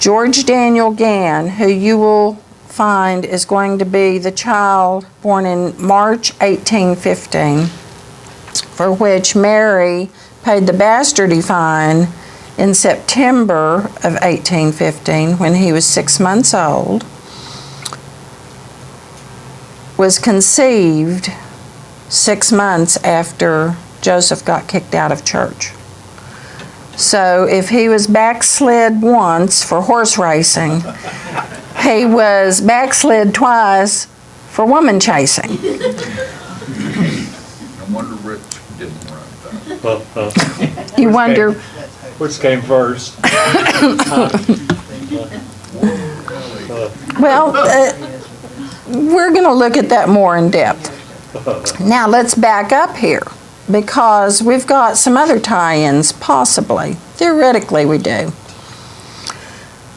George Daniel Gann, who you will find is going to be the child born in March 1815, for which Mary paid the bastardy fine in September of 1815 when he was 6 months old, was conceived 6 months after Joseph got kicked out of church. So if he was backslid once for horse racing, he was backslid twice for woman chasing. No wonder Rich didn't run that. You wonder, Which came first? well, we're going to look at that more in depth. Now let's back up here, because we've got some other tie-ins, possibly. Theoretically, we do.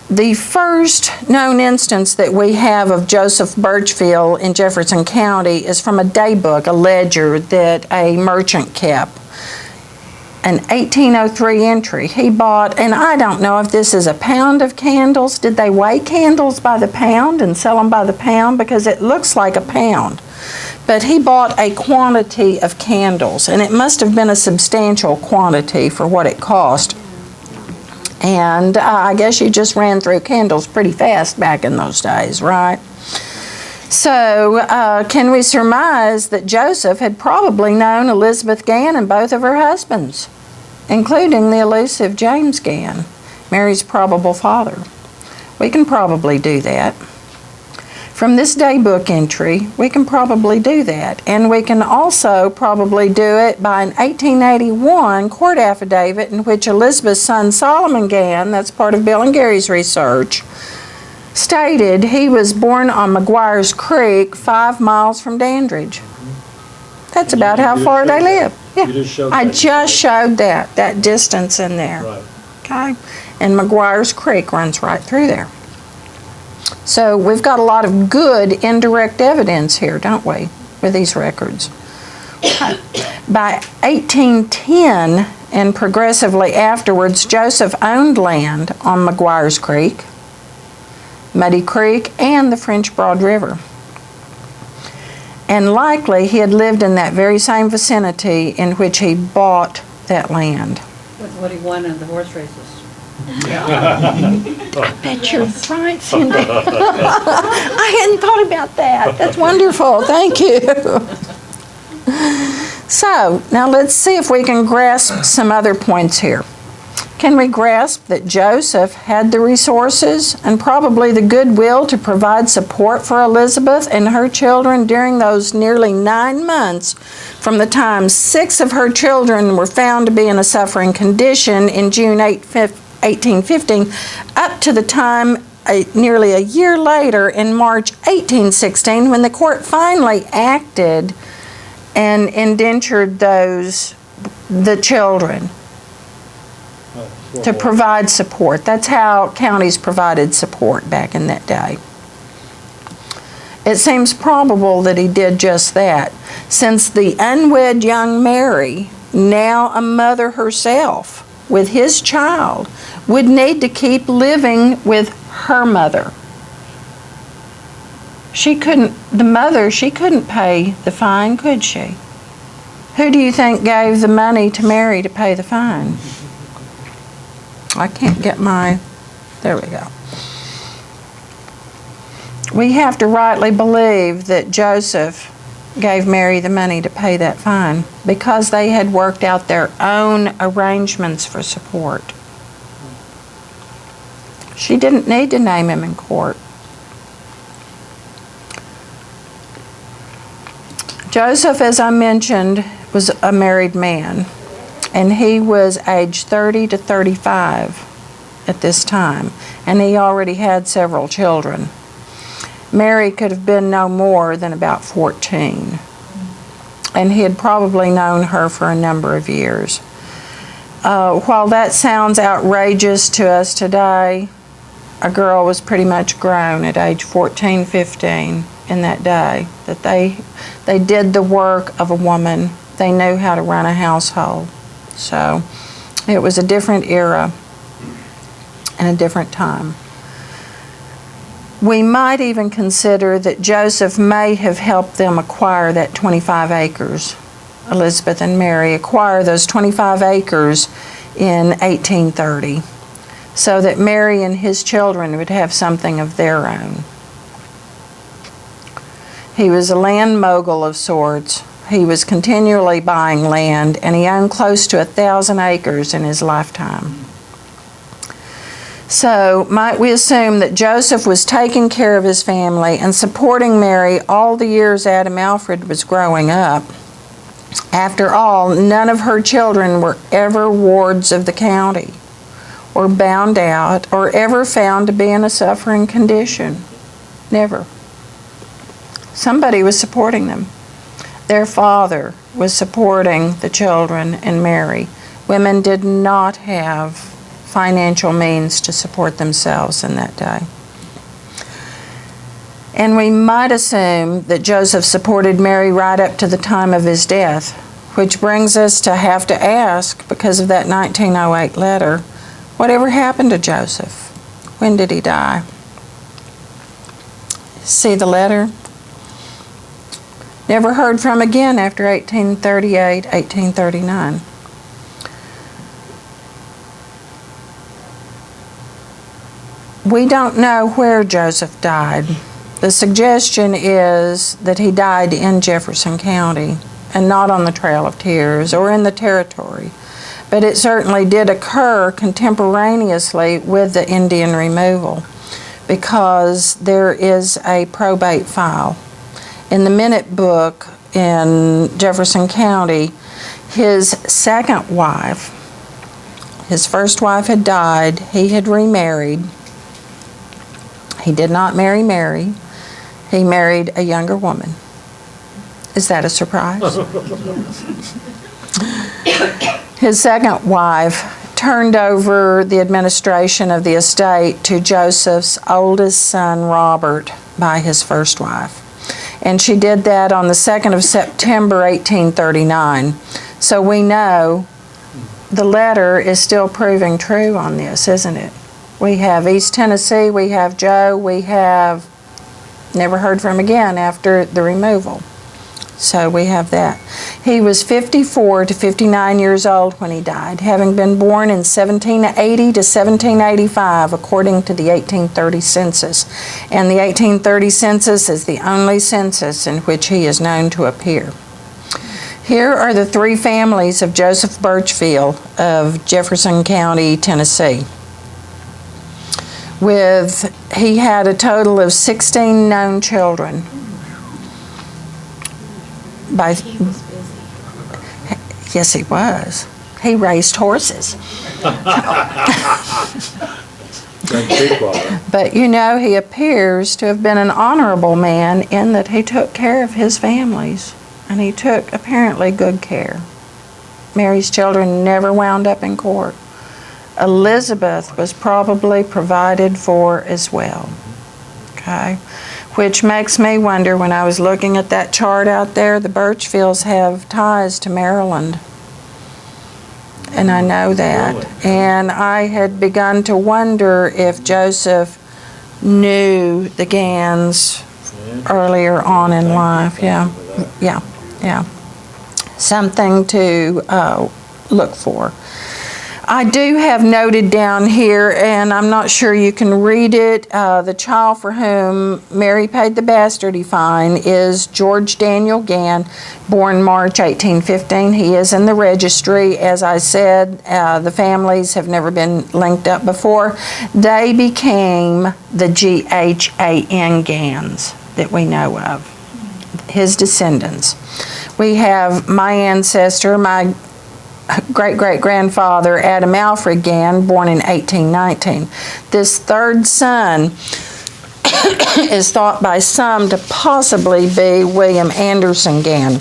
The first known instance that we have of Joseph Birchfield in Jefferson County is from a daybook, a ledger that a merchant kept. An 1803 entry. He bought, and I don't know if this is a pound of candles. Did they weigh candles by the pound and sell them by the pound? Because it looks like a pound. But he bought a quantity of candles, and it must have been a substantial quantity for what it cost. And I guess you just ran through candles pretty fast back in those days, right? So can we surmise that Joseph had probably known Elizabeth Gann and both of her husbands, including the elusive James Gann, Mary's probable father? We can probably do that. From this daybook entry, we can probably do that. And we can also probably do it by an 1881 court affidavit in which Elizabeth's son Solomon Gann, that's part of Bill and Gary's research, stated he was born on McGuire's Creek, 5 miles from Dandridge. That's about how far they live. Yeah, I just showed that distance in there. Right. Okay, and McGuire's Creek runs right through there. So we've got a lot of good indirect evidence here, don't we, with these records? By 1810 and progressively afterwards, Joseph owned land on McGuire's Creek, Muddy Creek, and the French Broad River. And likely he had lived in that very same vicinity in which he bought that land. What he won in the horse races. I bet you're right, Cindy. I hadn't thought about that. That's wonderful. Thank you. So, now let's see if we can grasp some other points here. Can we grasp that Joseph had the resources and probably the goodwill to provide support for Elizabeth and her children during those nearly 9 months from the time 6 of her children were found to be in a suffering condition in June 1815 up to the time nearly a year later in March 1816 when the court finally acted and indentured the children to provide support. That's how counties provided support back in that day. It seems probable that he did just that, since the unwed young Mary, now a mother herself with his child, would need to keep living with her mother. She couldn't pay the fine, could she? Who do you think gave the money to Mary to pay the fine? I can't get there we go. We have to rightly believe that Joseph gave Mary the money to pay that fine because they had worked out their own arrangements for support. She didn't need to name him in court. Joseph, as I mentioned, was a married man, and he was age 30 to 35 at this time, and he already had several children. Mary could have been no more than about 14, and he had probably known her for a number of years. While that sounds outrageous to us today, a girl was pretty much grown at age 14, 15 in that day, that they did the work of a woman. They knew how to run a household. So it was a different era and a different time. We might even consider that Joseph may have helped them acquire that 25 acres. Elizabeth and Mary acquire those 25 acres in 1830 so that Mary and his children would have something of their own. He was a land mogul of sorts. He was continually buying land, and he owned close to 1,000 acres in his lifetime. So, might we assume that Joseph was taking care of his family and supporting Mary all the years Adam Alfred was growing up? After all, none of her children were ever wards of the county, or bound out, or ever found to be in a suffering condition. Never. Somebody was supporting them. Their father was supporting the children and Mary. Women did not have financial means to support themselves in that day. And we might assume that Joseph supported Mary right up to the time of his death, which brings us to have to ask, because of that 1908 letter, whatever happened to Joseph? When did he die? See the letter? Never heard from again after 1838, 1839. We don't know where Joseph died. The suggestion is that he died in Jefferson County and not on the Trail of Tears or in the Territory. But it certainly did occur contemporaneously with the Indian removal, because there is a probate file. In the minute book in Jefferson County, his second wife, his first wife had died, he had remarried. He did not marry Mary. He married a younger woman. Is that a surprise? His second wife turned over the administration of the estate to Joseph's oldest son, Robert, by his first wife. And she did that on the 2nd of September, 1839. So we know the letter is still proving true on this, isn't it? We have East Tennessee, we have Joe, we have never heard from again after the removal. So we have that. He was 54 to 59 years old when he died, having been born in 1780 to 1785, according to the 1830 census. And the 1830 census is the only census in which he is known to appear. Here are the three families of Joseph Birchfield of Jefferson County, Tennessee. He had a total of 16 known children. He was busy. Yes, he was. He raised horses. But you know, he appears to have been an honorable man in that he took care of his families, and he took apparently good care. Mary's children never wound up in court. Elizabeth was probably provided for as well. Okay? Which makes me wonder, when I was looking at that chart out there, the Birchfields have ties to Maryland. And I know that. Really? And I had begun to wonder if Joseph knew the Ganns earlier on in life. Yeah. Something to look for. I do have noted down here, and I'm not sure you can read it, the child for whom Mary paid the bastardy fine is George Daniel Gann, born March 1815. He is in the registry. As I said, the families have never been linked up before. They became the Ghan Ganns that we know of, his descendants. We have my ancestor, my great-great-grandfather, Adam Alfred Gann, born in 1819. This third son is thought by some to possibly be William Anderson Gann.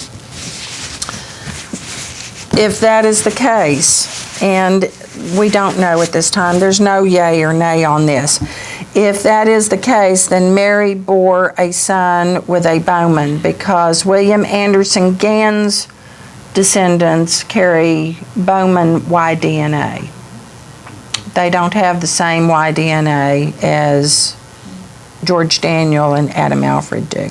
If that is the case, and we don't know at this time, there's no yay or nay on this. If that is the case, then Mary bore a son with a Bowman, because William Anderson Gann's descendants carry Bowman Y DNA. They don't have the same Y DNA as George Daniel and Adam Alfred do.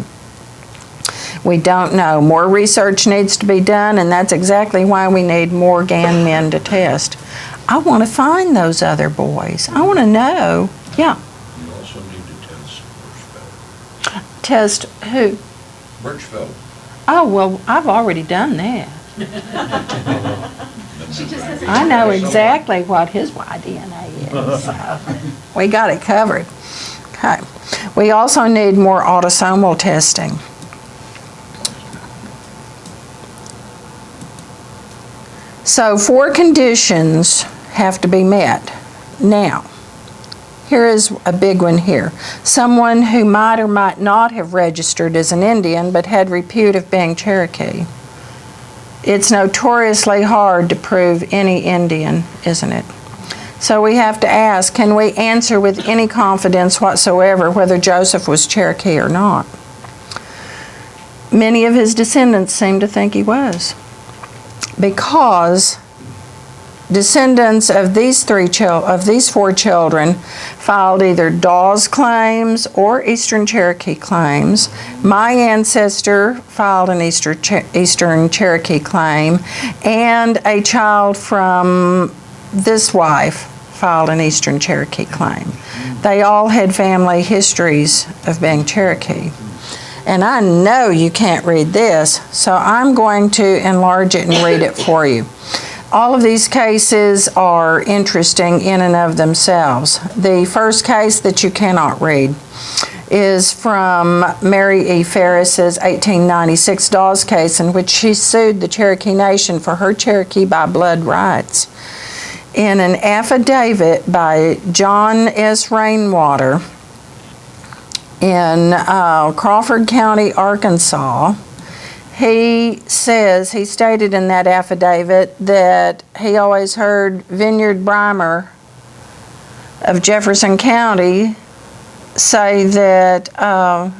We don't know. More research needs to be done, and that's exactly why we need more Gann men to test. I want to find those other boys. I want to know. Yeah. You also need to test Birchfield. Test who? Birchfield. Oh, well, I've already done that. I know exactly what his Y-DNA is. So we got it covered. Okay. We also need more autosomal testing. So 4 conditions have to be met. Now, here is a big one here. Someone who might or might not have registered as an Indian but had repute of being Cherokee. It's notoriously hard to prove any Indian, isn't it? So we have to ask, can we answer with any confidence whatsoever whether Joseph was Cherokee or not? Many of his descendants seem to think he was, because descendants of these 4 children filed either Dawes claims or Eastern Cherokee claims. My ancestor filed an Eastern Cherokee claim, and a child from this wife filed an Eastern Cherokee claim. They all had family histories of being Cherokee. And I know you can't read this, so I'm going to enlarge it and read it for you. All of these cases are interesting in and of themselves. The first case that you cannot read is from Mary E. Ferris's 1896 Dawes case, in which she sued the Cherokee Nation for her Cherokee by blood rights. In an affidavit by John S. Rainwater in Crawford County, Arkansas, he stated in that affidavit that he always heard Vineyard Brymer of Jefferson County say that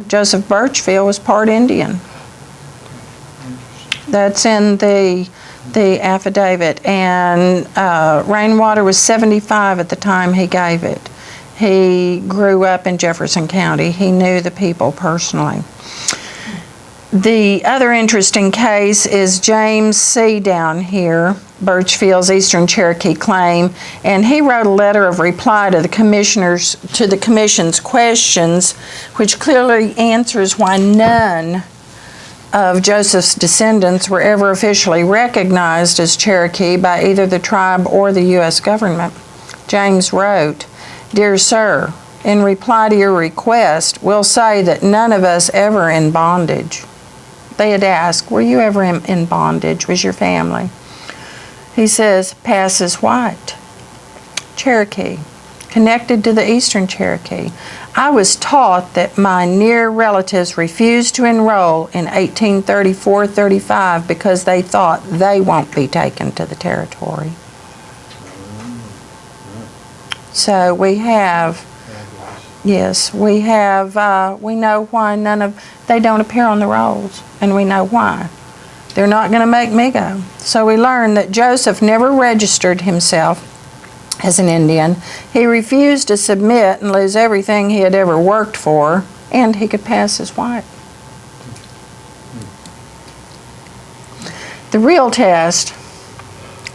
Joseph Birchfield was part Indian. That's in the affidavit, and Rainwater was 75 at the time he gave it. He grew up in Jefferson County. He knew the people personally. The other interesting case is James C. down here, Birchfield's Eastern Cherokee claim, and he wrote a letter of reply to the commission's questions, which clearly answers why none of Joseph's descendants were ever officially recognized as Cherokee by either the tribe or the U.S. government. James wrote, "Dear Sir, in reply to your request, we'll say that none of us ever in bondage." They had asked, were you ever in bondage? Was your family? He says, passes white. Cherokee, connected to the Eastern Cherokee. I was taught that my near relatives refused to enroll in 1834-35 because they thought they won't be taken to the territory. So we have, yes, we know why they don't appear on the rolls, and we know why. They're not going to make me go. So we learn that Joseph never registered himself as an Indian. He refused to submit and lose everything he had ever worked for, and he could pass as white. The real test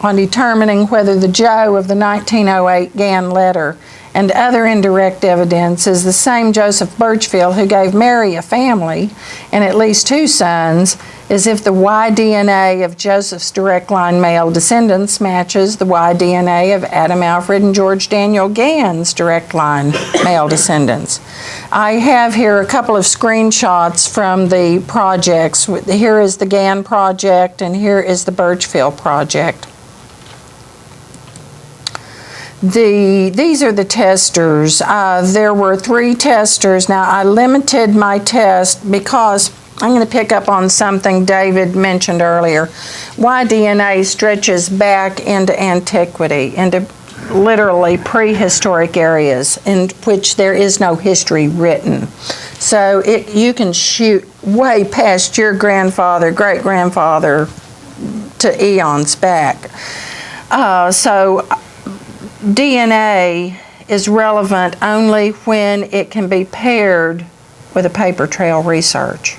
on determining whether the Joe of the 1908 Gann letter and other indirect evidence is the same Joseph Birchfield who gave Mary a family and at least 2 sons is if the Y-DNA of Joseph's direct line male descendants matches the Y-DNA of Adam Alfred and George Daniel Ganns' direct line male descendants. I have here a couple of screenshots from the projects. Here is the Gann project and here is the Birchfield project. These are the testers. There were 3 testers. Now, I limited my test because I'm going to pick up on something David mentioned earlier. Y-DNA stretches back into antiquity, into literally prehistoric areas in which there is no history written. So you can shoot way past your grandfather, great-grandfather to eons back. So DNA is relevant only when it can be paired with a paper trail research.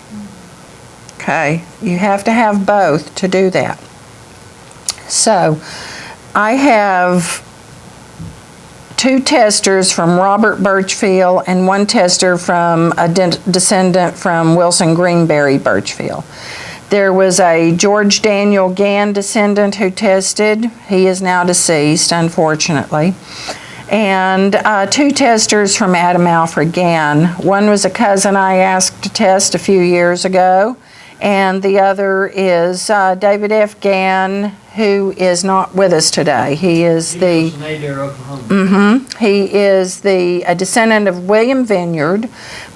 Okay, you have to have both to do that. So, I have 2 testers from Robert Birchfield and 1 tester from a descendant from Wilson Greenberry Birchfield. There was a George Daniel Gann descendant who tested. He is now deceased, unfortunately. And 2 testers from Adam Alfred Gann. One was a cousin I asked to test a few years ago, and the other is David F. Gann, who is not with us today. He is a descendant of William Vineyard.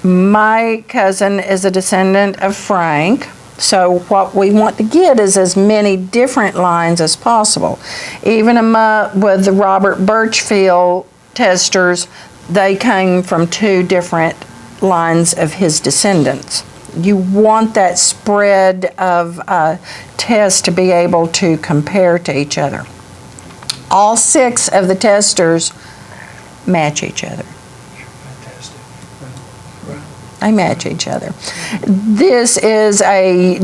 My cousin is a descendant of Frank. So what we want to get is as many different lines as possible. Even with the Robert Birchfield testers, they came from 2 different lines of his descendants. You want that spread of tests to be able to compare to each other. All 6 of the testers match each other. They match each other. This is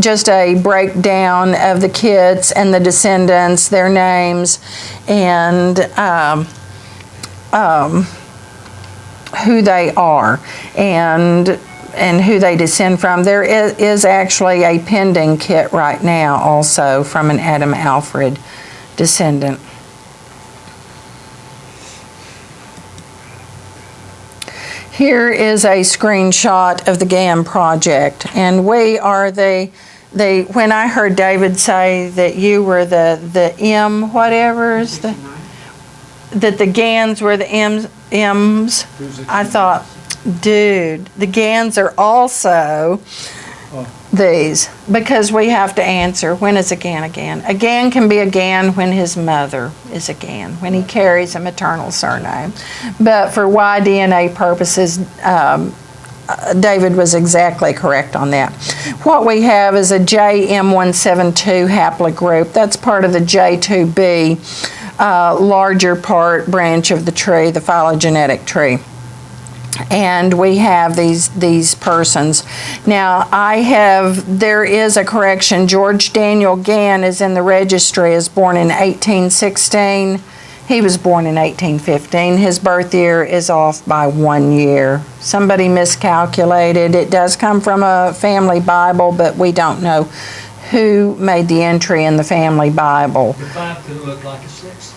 just a breakdown of the kits and the descendants, their names, and who they are, and who they descend from. There is actually a pending kit right now also from an Adam Alfred descendant. Here is a screenshot of the Gann project, and we are when I heard David say that you were the M whatevers, that the Ganns were the M's, I thought, dude, the Ganns are also these, because we have to answer, when is a Gann a Gann? A Gann can be a Gann when his mother is a Gann, when he carries a maternal surname. But for Y-DNA purposes, David was exactly correct on that. What we have is a JM172 haplogroup. That's part of the J2B, larger part branch of the tree, the phylogenetic tree. And we have these persons. Now, there is a correction. George Daniel Gann is in the registry, is born in 1816. He was born in 1815. His birth year is off by 1 year. Somebody miscalculated. It does come from a family Bible, but we don't know who made the entry in the family Bible. The 5 could look like a 6.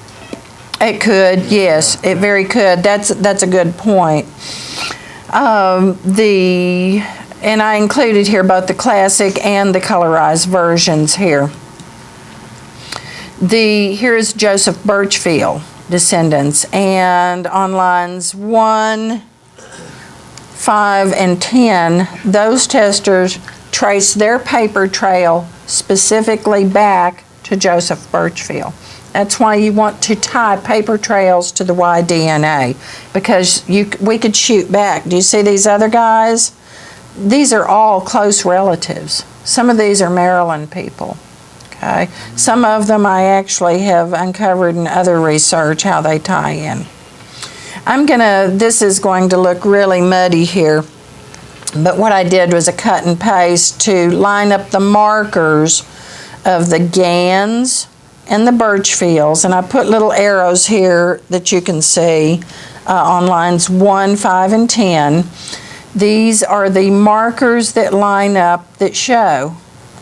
It could, yes, it very could. That's a good point. And I included here both the classic and the colorized versions here. Here's Joseph Birchfield descendants, and on lines 1, 5, and 10, those testers trace their paper trail specifically back to Joseph Birchfield. That's why you want to tie paper trails to the Y-DNA, because we could shoot back. Do you see these other guys? These are all close relatives. Some of these are Maryland people. Okay? Some of them I actually have uncovered in other research how they tie in. This is going to look really muddy here, but what I did was a cut and paste to line up the markers of the Ganns and the Birchfields, and I put little arrows here that you can see on lines 1, 5, and 10. These are the markers that line up that show,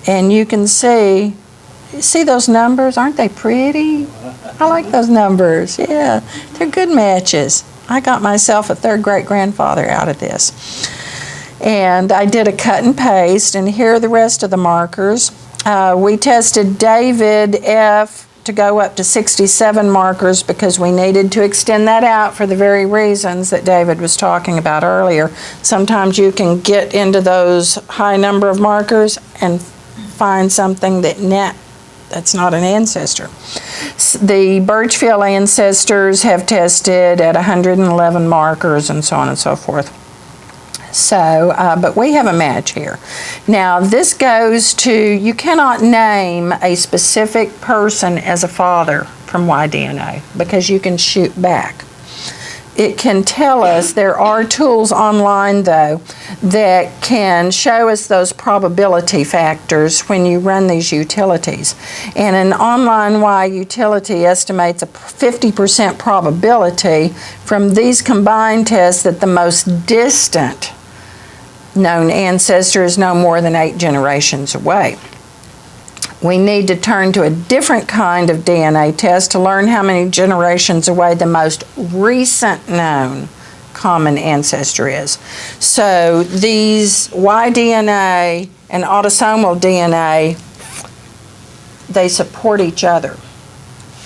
and you can see those numbers? Aren't they pretty? I like those numbers. Yeah, they're good matches. I got myself a 3rd great-grandfather out of this. And I did a cut and paste, and here are the rest of the markers. We tested David F. to go up to 67 markers because we needed to extend that out for the very reasons that David was talking about earlier. Sometimes you can get into those high number of markers and find something that's not an ancestor. The Birchfield ancestors have tested at 111 markers and so on and so forth. So, but we have a match here. Now, this goes to, you cannot name a specific person as a father from Y-DNA because you can shoot back. it can tell us, there are tools online though that can show us those probability factors when you run these utilities. And an online Y utility estimates a 50% probability from these combined tests that the most distant known ancestor is no more than 8 generations away. We need to turn to a different kind of DNA test to learn how many generations away the most recent known common ancestor is. So these Y-DNA and autosomal DNA, they support each other.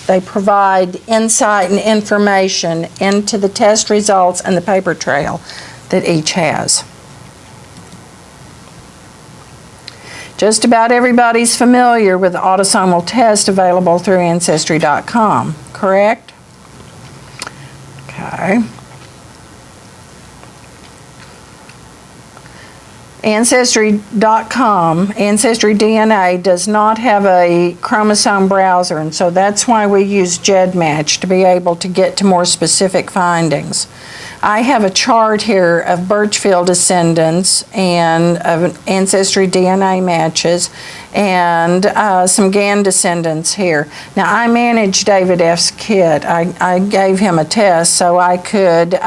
They provide insight and information into the test results and the paper trail that each has. Just about everybody's familiar with the autosomal test available through Ancestry.com, correct? Okay. Ancestry.com, Ancestry DNA, does not have a chromosome browser, and so that's why we use GEDmatch to be able to get to more specific findings. I have a chart here of Birchfield descendants and of Ancestry DNA matches and some Gann descendants here. Now, I manage David F.'s kit. I gave him a test so I could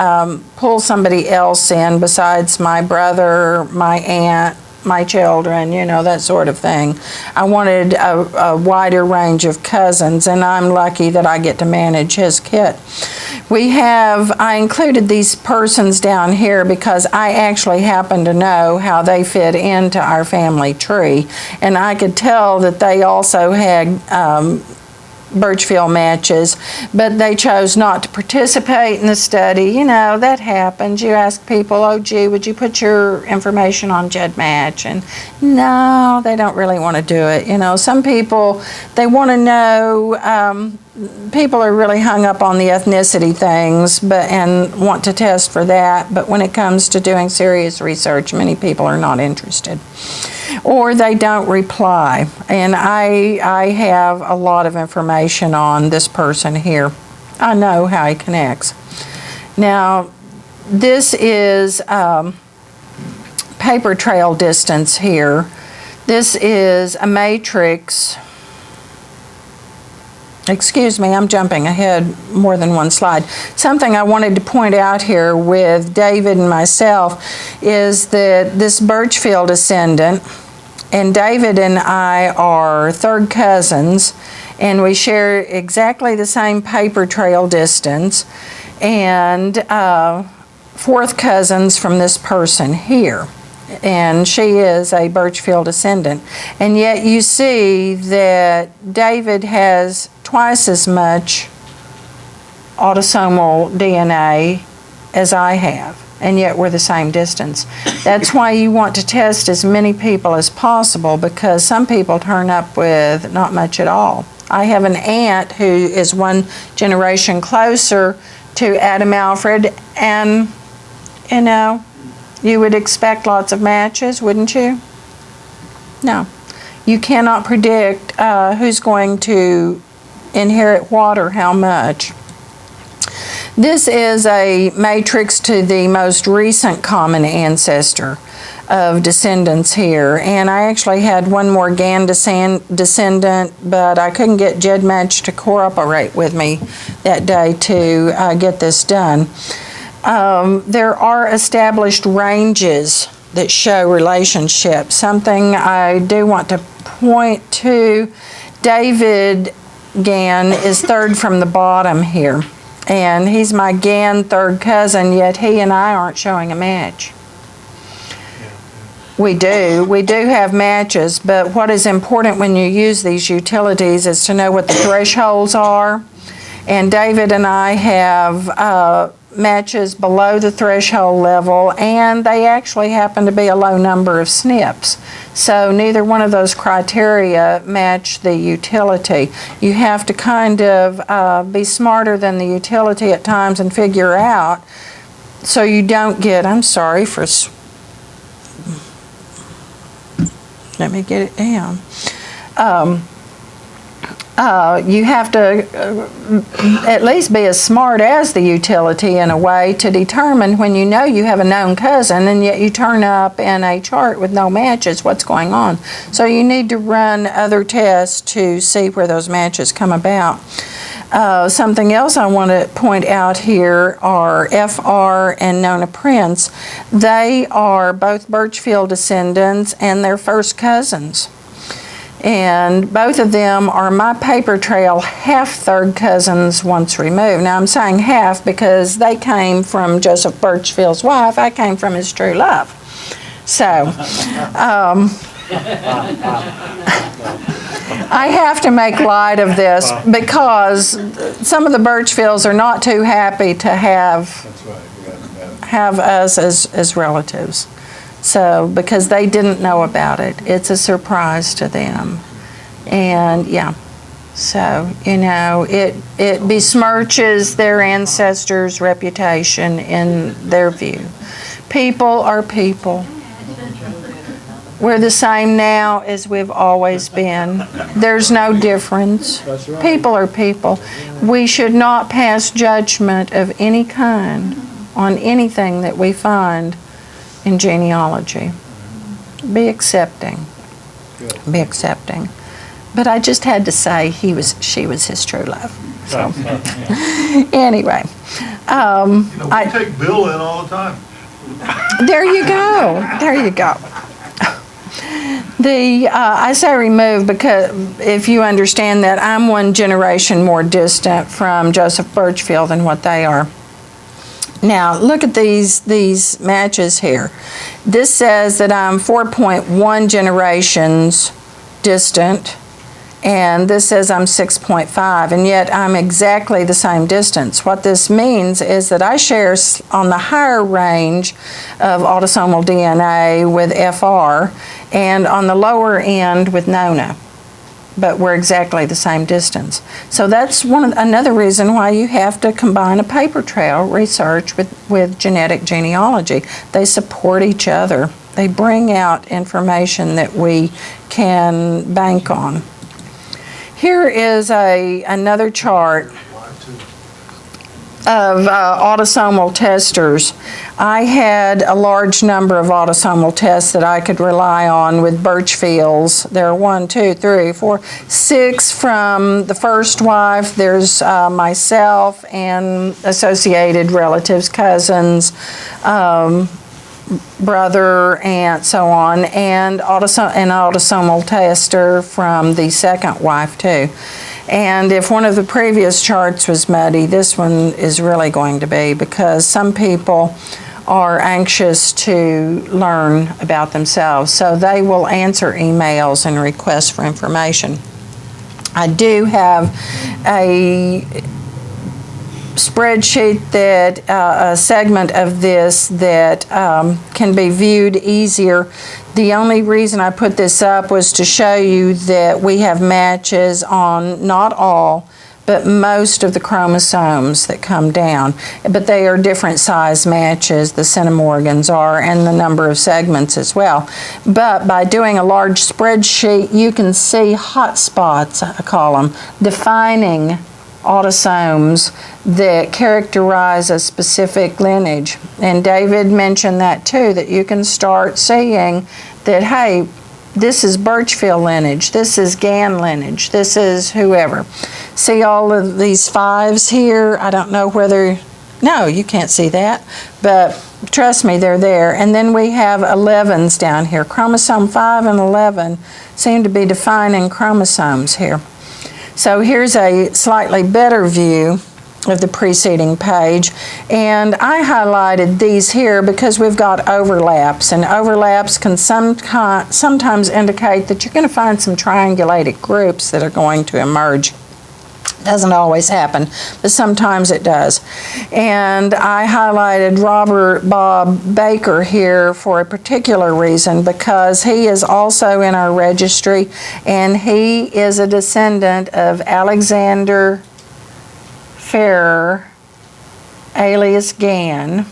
pull somebody else in besides my brother, my aunt, my children, you know, that sort of thing. I wanted a wider range of cousins, and I'm lucky that I get to manage his kit. I included these persons down here because I actually happen to know how they fit into our family tree, and I could tell that they also had Birchfield matches, but they chose not to participate in the study. You know, that happens. You ask people, oh gee, would you put your information on GEDmatch? And no, they don't really want to do it. You know, some people, they want to know, people are really hung up on the ethnicity things and want to test for that, but when it comes to doing serious research, many people are not interested. Or they don't reply. And I have a lot of information on this person here. I know how he connects. Now, this is paper trail distance here. This is a matrix. Excuse me, I'm jumping ahead more than one slide. Something I wanted to point out here with David and myself is that this Birchfield descendant, and David and I are third cousins, and we share exactly the same paper trail distance, and fourth cousins from this person here. And she is a Birchfield descendant. And yet you see that David has twice as much autosomal DNA as I have, and yet we're the same distance. That's why you want to test as many people as possible, because some people turn up with not much at all. I have an aunt who is one generation closer to Adam Alfred, and you know, you would expect lots of matches, wouldn't you? No. You cannot predict who's going to inherit what or how much. This is a matrix to the most recent common ancestor of descendants here, and I actually had one more Gann descendant, but I couldn't get GEDmatch to cooperate with me that day to get this done. There are established ranges that show relationships. Something I do want to point to, David Gann is third from the bottom here, and he's my Gann third cousin, yet he and I aren't showing a match. We do have matches, but what is important when you use these utilities is to know what the thresholds are, and David and I have matches below the threshold level, and they actually happen to be a low number of SNPs. So neither one of those criteria match the utility. You have to kind of be smarter than the utility at times and figure out so you don't get, I'm sorry for, let me get it down. You have to at least be as smart as the utility in a way to determine when you know you have a known cousin and yet you turn up in a chart with no matches, what's going on. So you need to run other tests to see where those matches come about. Something else I want to point out here are FR and Nona Prince. They are both Birchfield descendants and they're first cousins. And both of them are my paper trail half-third cousins once removed. Now I'm saying half because they came from Joseph Birchfield's wife. I came from his true love. So I have to make light of this because some of the Birchfields are not too happy to have us as relatives. So, because they didn't know about it. It's a surprise to them. And yeah, so, it besmirches their ancestors' reputation in their view. People are people. We're the same now as we've always been. There's no difference. That's right. People are people. We should not pass judgment of any kind on anything that we find in genealogy. Be accepting. Be accepting. But I just had to say she was his true love. So anyway, we take Bill in all the time. there you go. There you go. I say remove because if you understand that I'm one generation more distant from Joseph Birchfield than what they are. Now, look at these matches here. This says that I'm 4.1 generations distant, and this says I'm 6.5, and yet I'm exactly the same distance. What this means is that I share on the higher range of autosomal DNA with FR, and on the lower end with Nona. But we're exactly the same distance. So that's another reason why you have to combine a paper trail research with genetic genealogy. They support each other. They bring out information that we can bank on. Here is another chart of autosomal testers. I had a large number of autosomal tests that I could rely on with Birchfields. There are 1, 2, 3, 4, 6 from the first wife. There's myself and associated relatives, cousins, brother, aunt, so on, and an autosomal tester from the second wife too. And if one of the previous charts was muddy, this one is really going to be, because some people are anxious to learn about themselves, so they will answer emails and requests for information. I do have a spreadsheet that a segment of this that can be viewed easier. The only reason I put this up was to show you that we have matches on not all, but most of the chromosomes that come down. But they are different size matches, the centimorgans are, and the number of segments as well. But by doing a large spreadsheet, you can see hot spots, I call them, defining autosomes that characterize a specific lineage. And David mentioned that too, that you can start seeing that, hey, this is Birchfield lineage, this is Gann lineage, this is whoever. See all of these 5s here? I don't know whether, no, you can't see that, but trust me, they're there. And then we have 11s down here. Chromosome 5 and 11 seem to be defining chromosomes here. So here's a slightly better view of the preceding page, and I highlighted these here because we've got overlaps, and overlaps can sometimes indicate that you're going to find some triangulated groups that are going to emerge. Doesn't always happen, but sometimes it does. And I highlighted Robert Bob Baker here for a particular reason, because he is also in our registry, and he is a descendant of Alexander Ferrer, alias Gann,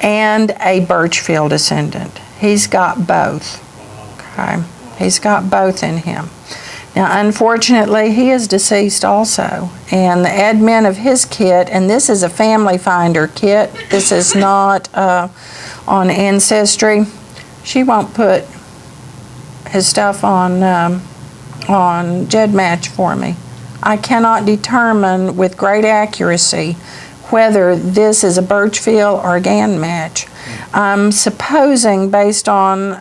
and a Birchfield descendant. He's got both. Okay, he's got both in him. Now, unfortunately, he is deceased also, and the admin of his kit, and this is a family finder kit, this is not on Ancestry. She won't put his stuff on GEDmatch for me. I cannot determine with great accuracy whether this is a Birchfield or a Gann match. I'm supposing, based on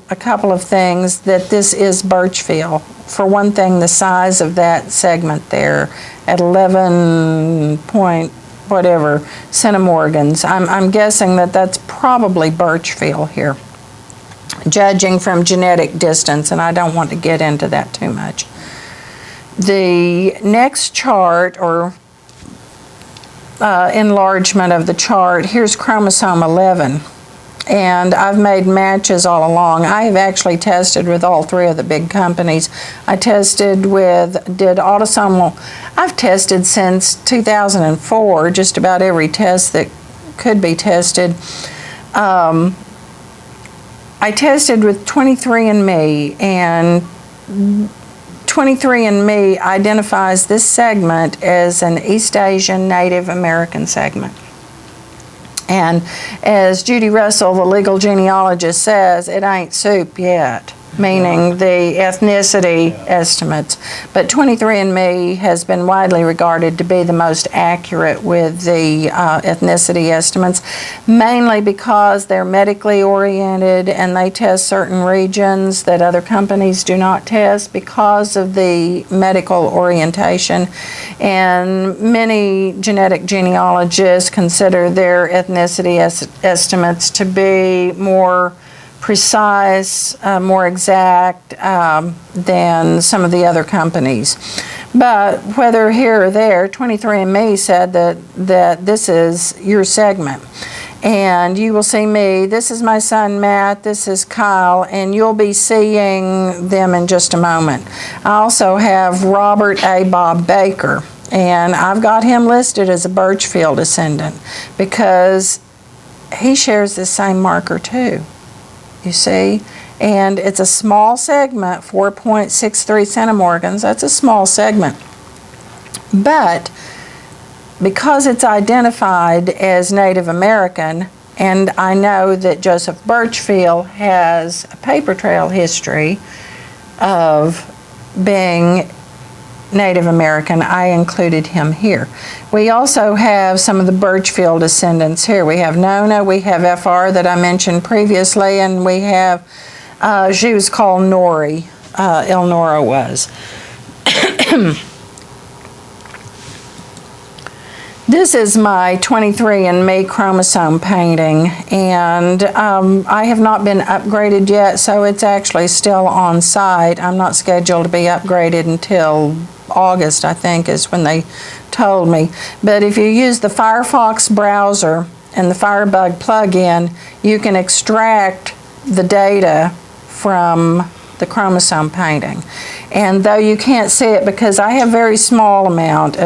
a couple of things, that this is Birchfield. For one thing, the size of that segment there at 11 point whatever centimorgans. I'm guessing that that's probably Birchfield here, judging from genetic distance, and I don't want to get into that too much. The next chart, or enlargement of the chart, here's chromosome 11. And I've made matches all along. I have actually tested with all three of the big companies. I tested with, did autosomal, I've tested since 2004, just about every test that could be tested. I tested with 23andMe, and 23andMe identifies this segment as an East Asian Native American segment. And as Judy Russell, the legal genealogist, says, it ain't soup yet, meaning the ethnicity estimates. But 23andMe has been widely regarded to be the most accurate with the ethnicity estimates, mainly because they're medically oriented and they test certain regions that other companies do not test because of the medical orientation. And many genetic genealogists consider their ethnicity estimates to be more precise, more exact than some of the other companies. But whether here or there, 23andMe said that this is your segment. And you will see me, this is my son Matt, this is Kyle, and you'll be seeing them in just a moment. I also have Robert A. Bob Baker, and I've got him listed as a Birchfield descendant because he shares the same marker too. You see, and it's a small segment, 4.63 centimorgans. That's a small segment. But because it's identified as Native American, and I know that Joseph Birchfield has a paper trail history of being Native American, I included him here. We also have some of the Birchfield descendants here. We have Nona, we have FR that I mentioned previously, and we have, she was called Nori, Elnora was. This is my 23andMe chromosome painting, and I have not been upgraded yet, so it's actually still on site. I'm not scheduled to be upgraded until August, I think, is when they told me. But if you use the Firefox browser and the Firebug plugin, you can extract the data from the chromosome painting. And though you can't see it because I have very small amount of